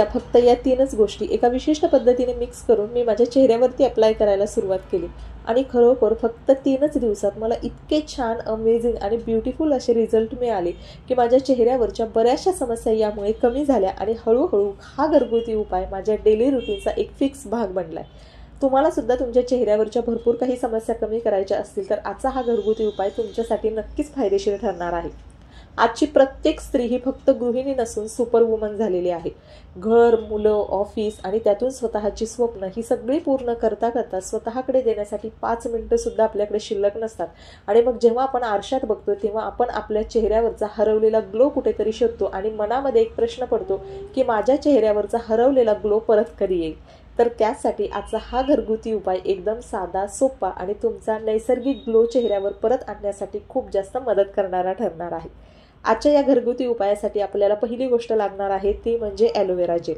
फक्त या 3च गोष्टी एका विशिष्ट पद्धतीने मिक्स करून मी माझ्या चेहऱ्यावरती अप्लाय करायला सुरुवात केली आणि खरोखर फक्त 3च दिवसात मला इतके छान अमेझिंग आणि ब्युटिफुल असे रिझल्ट मिळाले की माझ्या चेहऱ्यावरच्या बऱ्याचशा समस्या यामुळे कमी झाल्या आणि हळूहळू हा घरगुती उपाय माझ्या डेली रुटीनचा एक फिक्स भाग बनलाय। तुम्हाला सुद्धा तुमच्या चेहऱ्यावरच्या भरपूर काही समस्या कमी करायच्या असतील तर आजचा हा घरगुती उपाय तुमच्यासाठी नक्कीच फायदेशीर ठरणार आहे। आजची प्रत्येक स्त्री ही फक्त गृहिणी नसून सुपर वुमन झालेली आहे। घर, मुलं, ऑफिस आणि त्यातून स्वतःची स्वप्न ही सगळी पूर्ण करता करता स्वतःकडे देण्यासाठी 5 मिनिटं सुद्धा आपल्याकडे शिल्लक नसतात आणि मग जेव्हा आपण आरशात बघतो तेव्हा आपण आपल्या चेहऱ्यावरचा हरवलेला ग्लो कुठेतरी शोधतो आणि मनामध्ये एक प्रश्न पडतो की माझ्या चेहऱ्यावरचा हरवलेला ग्लो परत कधी येईल। तर त्यासाठी आजचा हा घरगुती उपाय एकदम साधा, सोपा आणि तुमचा नैसर्गिक ग्लो चेहऱ्यावर परत आणण्यासाठी खूप जास्त मदत करणारा ठरणार आहे। आजच्या या घरगुती उपायासाठी आपल्याला पहिली गोष्ट लागणार आहे ती म्हणजे ॲलोवेरा जेल।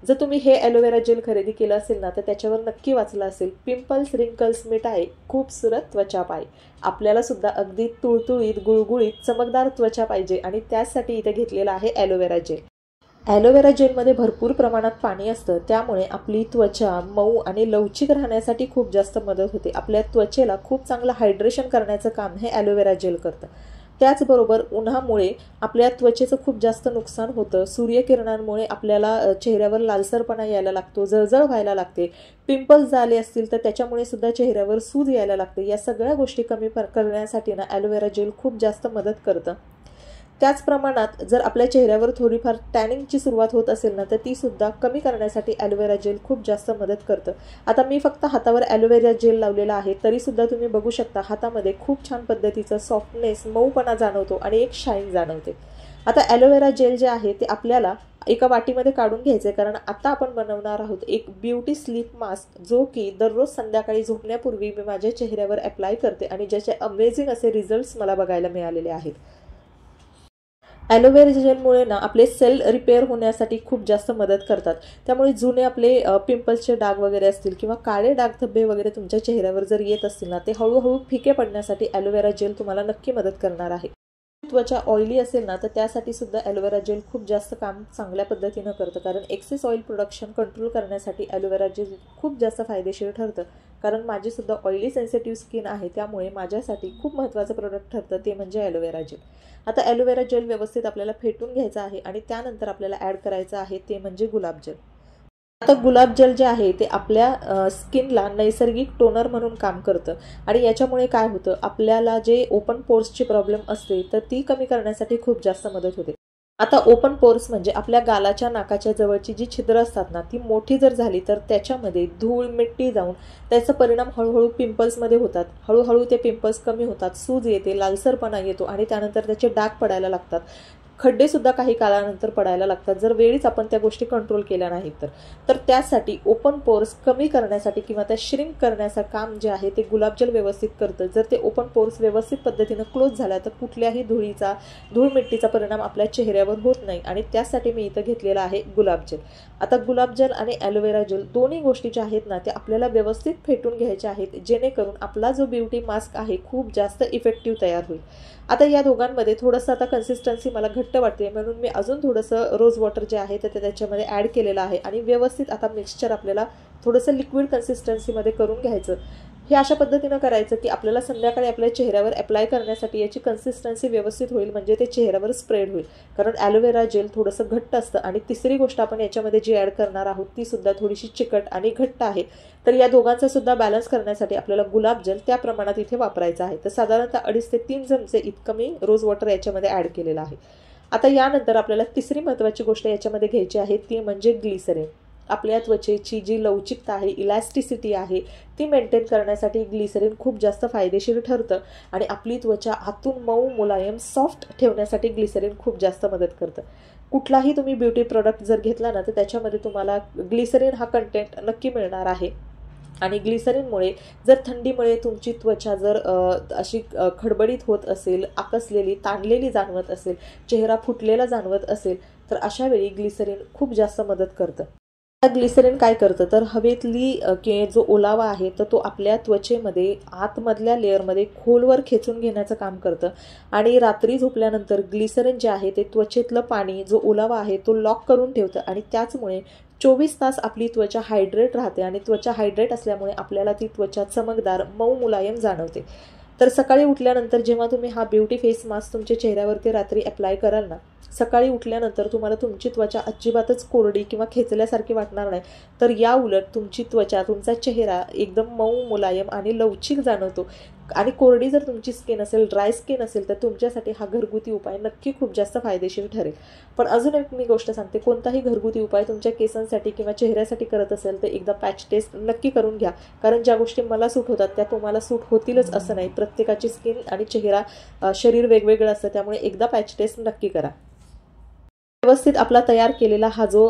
जर तुम्ही हे ॲलोवेरा जेल खरेदी केलं असेल ना तर त्याच्यावर नक्की वाचलं असेल पिंपल्स रिंकल्स मिटाए खूबसूरत त्वचा पाए। आपल्याला सुद्धा अगदी तुळतुळीत, गुळगुळीत, चमकदार त्वचा पाहिजे आणि त्यासाठी इथे घेतलेला आहे ॲलोवेरा जेल। ॲलोवेरा जेलमध्ये भरपूर प्रमाणात पाणी असतं त्यामुळे आपली त्वचा मऊ आणि लवचिक राहण्यासाठी खूप जास्त मदत होते। आपल्या त्वचेला खूप चांगलं हायड्रेशन करण्याचं काम हे ॲलोवेरा जेल करतं। त्याचबरोबर उन्हामुळे आपल्या त्वचेचं खूप जास्त नुकसान होतं। सूर्यकिरणांमुळे आपल्याला चेहऱ्यावर लालसरपणा यायला लागतो, जळजळ व्हायला लागते, पिंपल्स झाले असतील तर त्याच्यामुळे सुद्धा चेहऱ्यावर सूज यायला लागते। या सगळ्या गोष्टी कमी करण्यासाठी ना ॲलोवेरा जेल खूप जास्त मदत करतं। त्याच प्रमाणात जर आपल्या चेहऱ्यावर थोडीफार टॅनिंगची सुरुवात होत असेल ना तर ती सुद्धा कमी करण्यासाठी ॲलोवेरा जेल खूप जास्त मदत करतं। आता मी फक्त हातावर ॲलोवेरा जेल लावलेला आहे तरी सुद्धा तुम्ही बघू शकता हातामध्ये खूप छान पद्धतीचं सॉफ्टनेस, मऊपणा जाणवतो आणि एक शाईन जाणवते। आता ॲलोवेरा जेल जे आहे ते आपल्याला एका वाटीमध्ये काढून घ्यायचे कारण आता आपण बनवणार आहोत एक ब्युटी स्लीप मास्क जो की दररोज संध्याकाळी झोपण्यापूर्वी मी माझ्या चेहऱ्यावर अप्लाय करते आणि ज्याचे अमेझिंग असे रिझल्ट्स मला बघायला मिळालेले आहेत। ॲलोवेरा जेलमुळे ना आपले सेल रिपेअर होण्यासाठी खूप जास्त मदत करतात। त्यामुळे जुने आपले पिंपल्सचे डाग वगैरे असतील किंवा काळे डाग धब्बे वगैरे तुमच्या चेहऱ्यावर जर येत असतील ना ते हळूहळू फिके पडण्यासाठी ॲलोवेरा जेल तुम्हाला नक्की मदत करणार आहे। त्वचा ऑइली असेल ना तर त्यासाठी सुद्धा ॲलोवेरा जेल खूप जास्त काम चांगल्या पद्धतीने करतं कारण एक्सेस ऑइल प्रोडक्शन कंट्रोल करण्यासाठी ॲलोवेरा जेल खूप जास्त फायदेशीर ठरतं। कारण माझी सुद्धा ऑइली सेन्सिटिव्ह स्किन आहे त्यामुळे माझ्यासाठी खूप महत्त्वाचं प्रोडक्ट ठरतं ते म्हणजे ॲलोवेरा जेल। आता ॲलोवेरा जेल व्यवस्थित आपल्याला फेटून घ्यायचं आहे आणि त्यानंतर आपल्याला ॲड करायचं आहे ते म्हणजे गुलाब जल। आता गुलाब जल जे आहे ते आपल्या स्किनला नैसर्गिक टोनर म्हणून काम करतं आणि याच्यामुळे काय होतं आपल्याला जे ओपन पोर्सची प्रॉब्लेम असते तर ती कमी करण्यासाठी खूप जास्त मदत होते। आता ओपन पोर्स म्हणजे आपल्या गालाच्या नाकाच्या जवळची जी छिद्र असतात ना ती मोठी जर झाली तर त्याच्यामध्ये धूळ मिट्टी जाऊन त्याचा परिणाम हळूहळू पिंपल्समध्ये होतात। हळूहळू ते पिंपल्स कमी होतात, सूज येते, लालसरपणा येतो आणि त्यानंतर त्याचे डाग पडायला लागतात, खड्डे सुद्धा काही काळानंतर पडायला लागतात जर वेळीच आपण त्या गोष्टी कंट्रोल केल्या नाहीत तर त्यासाठी ओपन पोर्स कमी करण्यासाठी किंवा त्या श्रिंक करण्याचं काम जे आहे ते गुलाब जल व्यवस्थित करतं। जर ते ओपन पोर्स व्यवस्थित पद्धतीने क्लोज झाला तर कुठल्याही धूळ मिट्टीचा परिणाम आपल्या चेहऱ्यावर होत नाही आणि त्यासाठी मी इथं घेतलेला आहे गुलाब जल। आता गुलाब जल आणि ॲलोवेरा जेल दोन्ही गोष्टी ज्या आहेत ना ते आपल्याला व्यवस्थित फेटून घ्यायच्या आहेत जेणेकरून आपला जो ब्युटी मास्क आहे खूप जास्त इफेक्टिव्ह तयार होईल। आता या दोघांमध्ये थोडंसं आता कन्सिस्टन्सी मला घट्ट वाटते म्हणून मी अजून थोडंसं रोज वॉटर जे आहे ते त्याच्यामध्ये ॲड केलेलं आहे आणि व्यवस्थित आता मिक्सचर आपल्याला थोडंसं लिक्विड कन्सिस्टन्सीमध्ये करून घ्यायचं। हे अशा पद्धतीनं करायचं की आपल्याला संध्याकाळी आपल्या चेहऱ्यावर अप्लाय करण्यासाठी याची कन्सिस्टन्सी व्यवस्थित होईल म्हणजे ते चेहऱ्यावर स्प्रेड होईल कारण ॲलोवेरा जेल थोडंसं घट्ट असतं आणि तिसरी गोष्ट आपण याच्यामध्ये जी ॲड करणार आहोत ती सुद्धा थोडीशी चिकट आणि घट्ट आहे। तर या दोघांचा सुद्धा बॅलन्स करण्यासाठी आपल्याला गुलाब जल त्या प्रमाणात इथे वापरायचं आहे। तर साधारणतः 2.5 ते 3 चमचे इतकं मी रोज वॉटर याच्यामध्ये ॲड केलेलं आहे। आता यानंतर आपल्याला तिसरी महत्त्वाची गोष्ट याच्यामध्ये घ्यायची आहे ती म्हणजे ग्लिसरीन। आपल्या त्वचेची जी लवचिकता आहे, इलॅस्टिसिटी आहे ती मेंटेन करण्यासाठी ग्लिसरीन खूप जास्त फायदेशीर ठरतं आणि आपली त्वचा आतून मऊ, मुलायम, सॉफ्ट ठेवण्यासाठी ग्लिसरीन खूप जास्त मदत करतं। कुठलाही तुम्ही ब्युटी प्रोडक्ट जर घेतला ना तर त्याच्यामध्ये तुम्हाला ग्लिसरीन हा कंटेंट नक्की मिळणार आहे आणि ग्लिसरीनमुळे जर थंडीमुळे तुमची त्वचा जर अशी खडबडीत होत असेल, आकसलेली, ताणलेली जाणवत असेल, चेहरा फुटलेला जाणवत असेल तर अशा वेळी ग्लिसरीन खूप जास्त मदत करतं। ग्लिसरीन काय करतं तर हवेतली जो ओलावा आहे तर तो आपल्या त्वचेमध्ये आतमधल्या लेअरमध्ये खोलवर खेचून घेण्याचं काम करतं आणि रात्री झोपल्यानंतर ग्लिसरीन जे आहे ते त्वचेतलं पाणी जो ओलावा आहे तो लॉक करून ठेवतं आणि त्याचमुळे 24 तास आपली त्वचा हायड्रेट राहते आणि त्वचा हायड्रेट असल्यामुळे आपल्याला ती त्वचा चमकदार मऊ मुलायम जाणवते। तर सकाळी उठल्यानंतर जेव्हा तुम्ही हा ब्युटी फेस मास्क तुमच्या चेहऱ्यावरती रात्री अप्लाय कराल ना, सकाळी उठल्यानंतर तुम्हाला तुमची त्वचा अजिबातच कोरडी किंवा खेचल्यासारखी वाटणार नाही, तर या उलट तुमची त्वचा तुमचा चेहरा एकदम मऊ मुलायम आणि लवचिक जाणवतो। आणि कोरडी जर तुमची स्किन असेल, ड्राय स्किन असेल, तर तुमच्यासाठी हा घरगुती उपाय नक्की खूप जास्त फायदेशीर ठरेल। पण अजून एक मी गोष्ट सांगते, कोणताही घरगुती उपाय तुमच्या केसांसाठी किंवा चेहऱ्यासाठी करत असेल तर एकदा पॅच टेस्ट नक्की करून घ्या, कारण ज्या गोष्टी मला सूट होतात त्या तुम्हाला सूट होतीलच असं नाही। प्रत्येकाची स्किन आणि चेहरा शरीर वेगवेगळं असतं, त्यामुळे एकदा पॅच टेस्ट नक्की करा। व्यवस्थित आपला तयार केलेला हा जो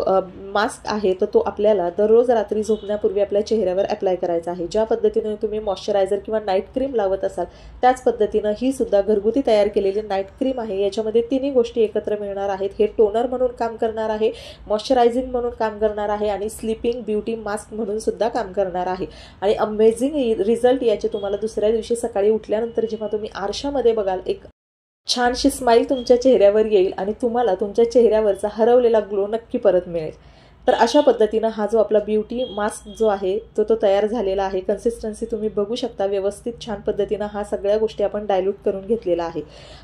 मास्क आहे तर तो आपल्याला दररोज रात्री झोपण्यापूर्वी आपल्या चेहऱ्यावर अप्लाय करायचा आहे। ज्या पद्धतीने तुम्ही मॉइश्चरायझर किंवा नाईट क्रीम लावत असाल त्याच पद्धतीनं ही सुद्धा घरगुती तयार केलेली नाईट क्रीम आहे। याच्यामध्ये तिन्ही गोष्टी एकत्र मिळणार आहेत। हे टोनर म्हणून काम करणार आहे, मॉइश्चरायझिंग म्हणून काम करणार आहे आणि स्लीपिंग ब्युटी मास्क म्हणून सुद्धा काम करणार आहे। आणि अमेझिंग रिझल्ट याचे तुम्हाला दुसऱ्या दिवशी सकाळी उठल्यानंतर जेव्हा तुम्ही आरशामध्ये बघाल, एक छानशी स्माइल तुमच्या चेहऱ्यावर येईल आणि तुम्हाला तुमच्या चेहऱ्यावरचा हरवलेला ग्लो नक्की परत मिळेल। तर अशा पद्धतीनं हा जो आपला ब्युटी मास्क जो आहे तो तयार झालेला आहे। कन्सिस्टन्सी तुम्ही बघू शकता, व्यवस्थित छान पद्धतीनं हा सगळ्या गोष्टी आपण डायल्यूट करून घेतलेला आहे।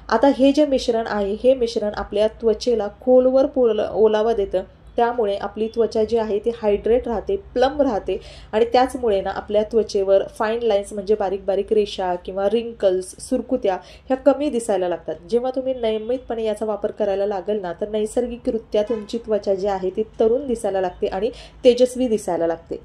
आता हे जे मिश्रण आहे हे मिश्रण आपल्या त्वचेला खोलवर ओलावा देतं, त्यामुळे आपली त्वचा जी आहे ती हायड्रेट राहते, प्लम राहते आणि त्याचमुळे ना आपल्या त्वचेवर फाईन लाईन्स म्हणजे बारीक बारीक रेषा किंवा रिंकल्स, सुरकुत्या ह्या कमी दिसायला लागतात। जेव्हा तुम्ही नियमितपणे याचा वापर करायला लागल ना तर नैसर्गिकरित्या तुमची त्वचा जी आहे ती तरुण दिसायला लागते आणि तेजस्वी दिसायला लागते।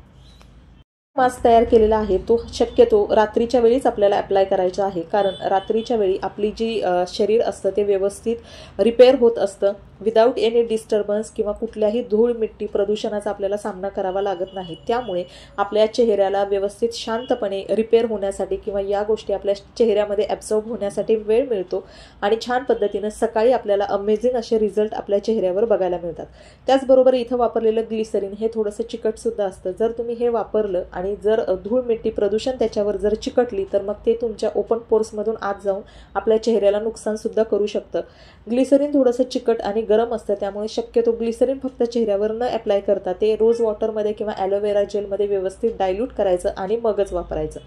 मास्क तयार केलेला आहे तो शक्यतो रात्रीच्या वेळीच आपल्याला अप्लाय करायचा आहे, कारण रात्रीच्या वेळी आपली जी शरीर असतं ते व्यवस्थित रिपेअर होत असतं, विदाऊट एनी डिस्टर्बन्स किंवा कुठल्याही धूळ मिट्टी प्रदूषणाचा आपल्याला सामना करावा लागत नाही। त्यामुळे आपल्या चेहऱ्याला व्यवस्थित शांतपणे रिपेअर होण्यासाठी किंवा या गोष्टी आपल्या चेहऱ्यामध्ये ॲब्सॉर्ब होण्यासाठी वेळ मिळतो आणि छान पद्धतीनं सकाळी आपल्याला अमेझिंग असे रिझल्ट आपल्या चेहऱ्यावर बघायला मिळतात। त्याचबरोबर इथं वापरलेलं ग्लिसरीन हे थोडंसं चिकटसुद्धा असतं। जर तुम्ही हे वापरलं आणि जर धूळ मिट्टी प्रदूषण त्याच्यावर जर चिकटली तर मग ते तुमच्या ओपन पोर्समधून आत जाऊन आपल्या चेहऱ्याला नुकसानसुद्धा करू शकतं। ग्लिसरीन थोडंसं चिकट आणि गरम असतं, त्यामुळे शक्यतो ग्लिसरीन फक्त चेहऱ्यावर न अप्लाय करता ते रोज वॉटरमध्ये किंवा ॲलोवेरा जेलमध्ये व्यवस्थित डायल्यूट करायचं आणि मगच वापरायचं।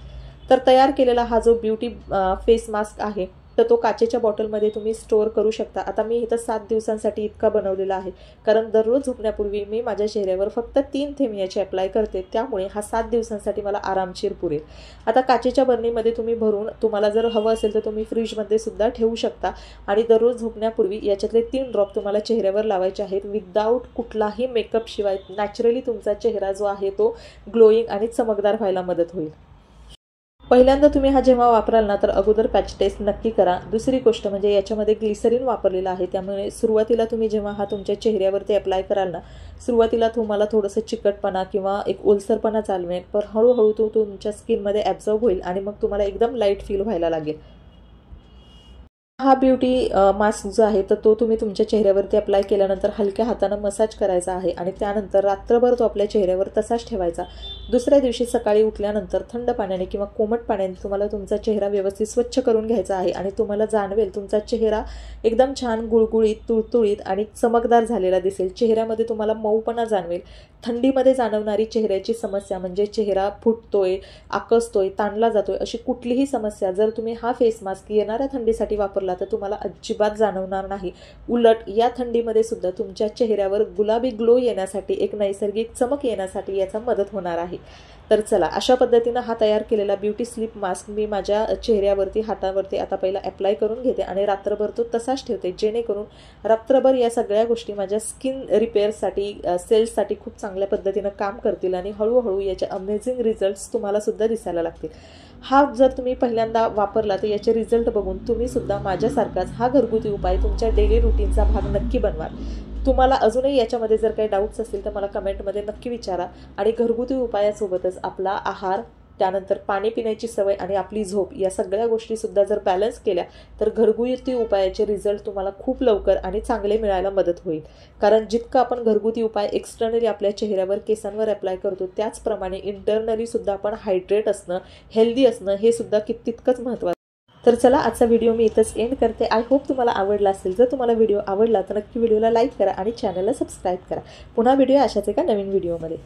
तर तयार केलेला हा जो ब्युटी फेस मास्क आहे तर तो काचेच्या बॉटलमध्ये तुम्ही स्टोअर करू शकता। आता मी इथं 7 दिवसांसाठी इतका बनवलेला आहे, कारण दररोज झोपण्यापूर्वी मी माझ्या चेहऱ्यावर फक्त 3 थेंब याचे अप्लाय करते, त्यामुळे हा 7 दिवसांसाठी मला आरामशीर पुरेल। आता काचेच्या बरणीमध्ये तुम्ही भरून तुम्हाला जर हवं असेल तर तुम्ही फ्रीजमध्ये सुद्धा ठेवू शकता आणि दररोज झोपण्यापूर्वी याच्यातले 3 ड्रॉप तुम्हाला चेहऱ्यावर लावायचे आहेत, विदाऊट कुठलाही मेकअप शिवाय। नॅचरली तुमचा चेहरा जो आहे तो ग्लोईंग आणि चमकदार व्हायला मदत होईल। पहिल्यांदा तुम्ही हा जेव्हा वापराल ना तर अगोदर पॅच टेस्ट नक्की करा। दुसरी गोष्ट म्हणजे याच्यामध्ये ग्लिसरीन वापरलेला आहे, त्यामुळे सुरुवातीला तुम्ही जेव्हा हा तुमच्या चेहऱ्यावरती अप्लाय कराल ना, सुरुवातीला तुम्हाला थोडंसं चिकटपणा किंवा एक ओलसरपणा जाणवेल, पण हळूहळू तो तुमच्या स्किनमध्ये ॲब्सॉर्ब होईल आणि मग तुम्हाला एकदम लाईट फील व्हायला लागेल। हा ब्युटी मास्क जो आहे तर तो तुम्ही तुमच्या चेहऱ्यावरती अप्लाय केल्यानंतर हलक्या हाताने मसाज करायचा आहे आणि त्यानंतर रात्रभर तो आपल्या चेहऱ्यावर तसाच ठेवायचा। दुसऱ्या दिवशी सकाळी उठल्यानंतर थंड पाण्याने किंवा कोमट पाण्याने तुम्हाला तुमचा चेहरा व्यवस्थित स्वच्छ करून घ्यायचा आहे आणि तुम्हाला जाणवेल तुमचा चेहरा एकदम छान गुळगुळीत, तुळतुळीत आणि चमकदार झालेला दिसेल। चेहऱ्यामध्ये तुम्हाला मऊपणा जाणवेल। थंडीमध्ये जाणवणारी चेहऱ्याची समस्या म्हणजे चेहरा फुटतोय, आकसतोय, ताणला जातोय अशी कुठलीही समस्या जर तुम्ही हा फेस मास्क येणाऱ्या थंडीसाठी वापरला तर तुम्हाला अजिबात जाणवणार नाही। उलट या थंडीमध्ये सुद्धा तुमच्या चेहऱ्यावर गुलाबी ग्लो येण्यासाठी, एक नैसर्गिक चमक येण्यासाठी याचा मदत होणार आहे। तर चला, अशा पद्धतीनं हा तयार केलेला ब्युटी स्लीप मास्क मी माझ्या चेहऱ्यावरती, हातावरती आता पहिला अप्लाय करून घेते आणि रात्रभर तो तसाच ठेवते, जेणेकरून रात्रभर या सगळ्या गोष्टी माझ्या स्किन रिपेअरसाठी, सेल्ससाठी खूप चांगल्या पद्धतीनं काम करतील आणि हळूहळू याचे अमेझिंग रिझल्ट्स तुम्हाला सुद्धा दिसायला लागतील। हा जर तुम्ही पहिल्यांदा वापरला तर याचे रिझल्ट बघून तुम्ही सुद्धा माझ्यासारखाच हा घरगुती उपाय तुमच्या डेली रुटीनचा भाग नक्की बनवाल। तुम्हाला अजूनही याच्यामध्ये जर काही डाऊट्स असतील तर मला कमेंटमध्ये नक्की विचारा आणि घरगुती उपायासोबतच आपला आहार, त्यानंतर पाणी पिण्याची सवय आणि आपली झोप या सगळ्या गोष्टीसुद्धा जर बॅलन्स केल्या तर घरगुती उपायाचे रिझल्ट तुम्हाला खूप लवकर आणि चांगले मिळायला मदत होईल. कारण जितकं आपण घरगुती उपाय एक्सटर्नली आपल्या चेहऱ्यावर केसांवर अप्लाय करतो त्याचप्रमाणे इंटरनली सुद्धा आपण हायड्रेट असणं, हेल्दी असणं हे सुद्धा तितकंच महत्त्वाचं. तर चला आजचा व्हिडिओ मी इथंच एंड करते. आय होप तुम्हाला आवडला असेल. जर तुम्हाला व्हिडिओ आवडला तर नक्की व्हिडिओला लाईक करा आणि चॅनलला सबस्क्राईब करा. पुन्हा व्हिडिओ अशाच एका नवीन व्हिडिओमध्ये.